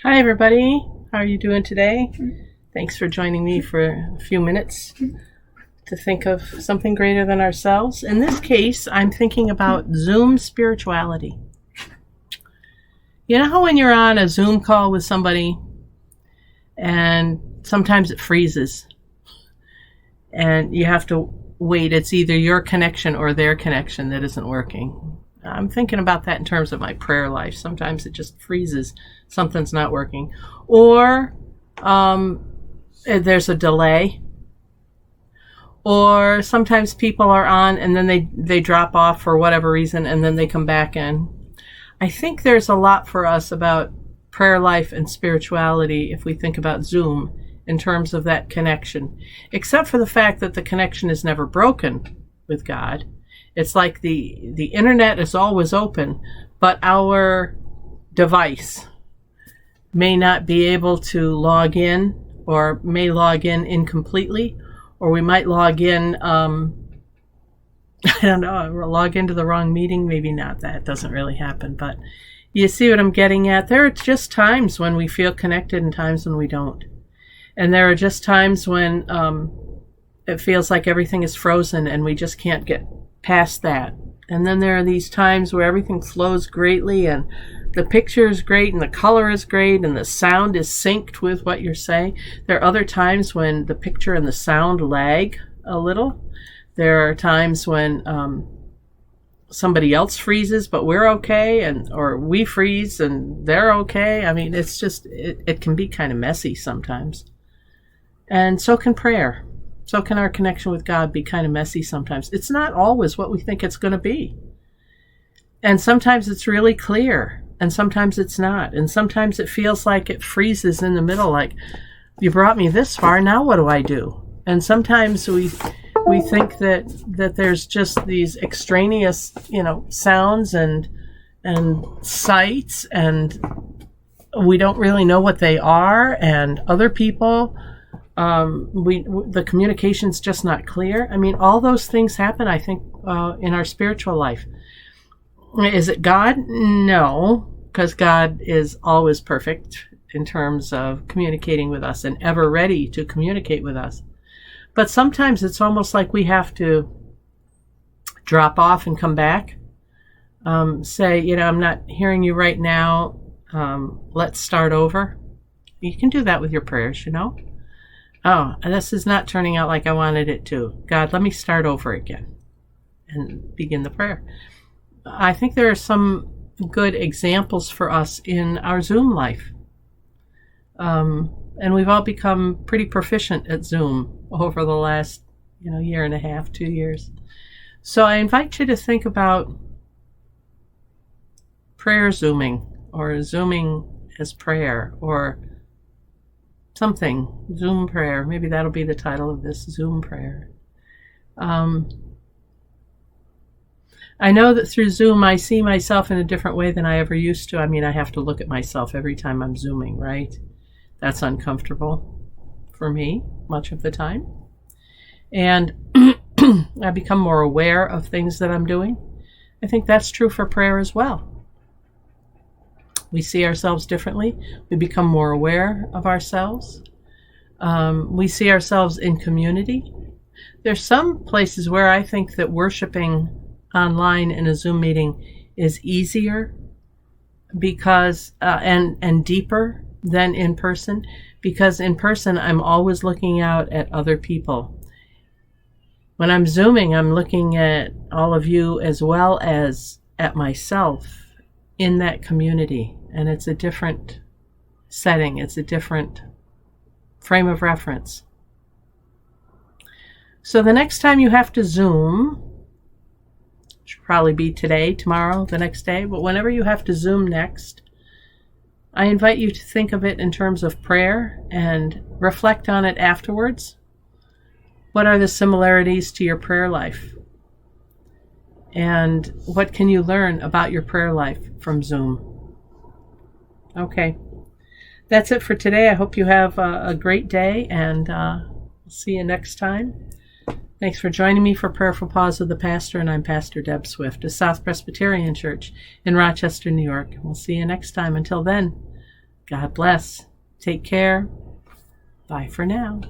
Hi, everybody. How are you doing today? Thanks for joining me for a few minutes to think of something greater than ourselves. In this case, I'm thinking about Zoom spirituality. You know how when you're on a Zoom call with somebody and sometimes it freezes and you have to wait, it's either your connection or their connection that isn't working. I'm thinking about that in terms of my prayer life. Sometimes it just freezes. Something's not working. Or there's a delay. Or sometimes people are on and then they drop off for whatever reason and then they come back in. I think there's a lot for us about prayer life and spirituality if we think about Zoom in terms of that connection. Except for the fact that the connection is never broken with God. It's like the internet is always open, but our device may not be able to log in or may log in incompletely, or we might log in, I don't know, log into the wrong meeting. Maybe not. That doesn't really happen, but you see what I'm getting at? There are just times when we feel connected and times when we don't. And there are just times when it feels like everything is frozen and we just can't get past that. And then there are these times where everything flows greatly and the picture is great and the color is great and the sound is synced with what you're saying. There are other times when the picture and the sound lag a little. There are times when somebody else freezes but we're okay, or we freeze and they're okay. I mean, it's just, it can be kind of messy sometimes. And so can prayer. So can our connection with God be kind of messy sometimes. It's not always what we think it's going to be. And sometimes it's really clear, and sometimes it's not. And sometimes it feels like it freezes in the middle, like, you brought me this far, now what do I do? And sometimes we think that there's just these extraneous, sounds and sights, and we don't really know what they are, and other people, the communication's just not clear. I mean, all those things happen, I think, in our spiritual life. Is it God? No, because God is always perfect in terms of communicating with us and ever ready to communicate with us. But sometimes it's almost like we have to drop off and come back. Say, I'm not hearing you right now. Let's start over. You can do that with your prayers, Oh, this is not turning out like I wanted it to. God, let me start over again and begin the prayer. I think there are some good examples for us in our Zoom life. And we've all become pretty proficient at Zoom over the last, year and a half, 2 years. So I invite you to think about prayer Zooming, or Zooming as prayer, or something, Zoom prayer. Maybe that'll be the title of this, Zoom prayer. I know that through Zoom I see myself in a different way than I ever used to. I mean, I have to look at myself every time I'm Zooming, right? That's uncomfortable for me much of the time. And I become more aware of things that I'm doing. I think that's true for prayer as well. We see ourselves differently. We become more aware of ourselves. We see ourselves in community. There's some places where I think that worshiping online in a Zoom meeting is easier because and deeper than in person, because in person I'm always looking out at other people. When I'm Zooming, I'm looking at all of you as well as at myself in that community. And it's a different setting. It's a different frame of reference. So the next time you have to Zoom, should probably be today, tomorrow, the next day, but whenever you have to Zoom next, I invite you to think of it in terms of prayer and reflect on it afterwards. What are the similarities to your prayer life? And what can you learn about your prayer life from Zoom? Okay, that's it for today. I hope you have a great day, and see you next time. Thanks for joining me for Prayerful Pause with the Pastor, and I'm Pastor Deb Swift of South Presbyterian Church in Rochester, New York. We'll see you next time. Until then, God bless. Take care. Bye for now.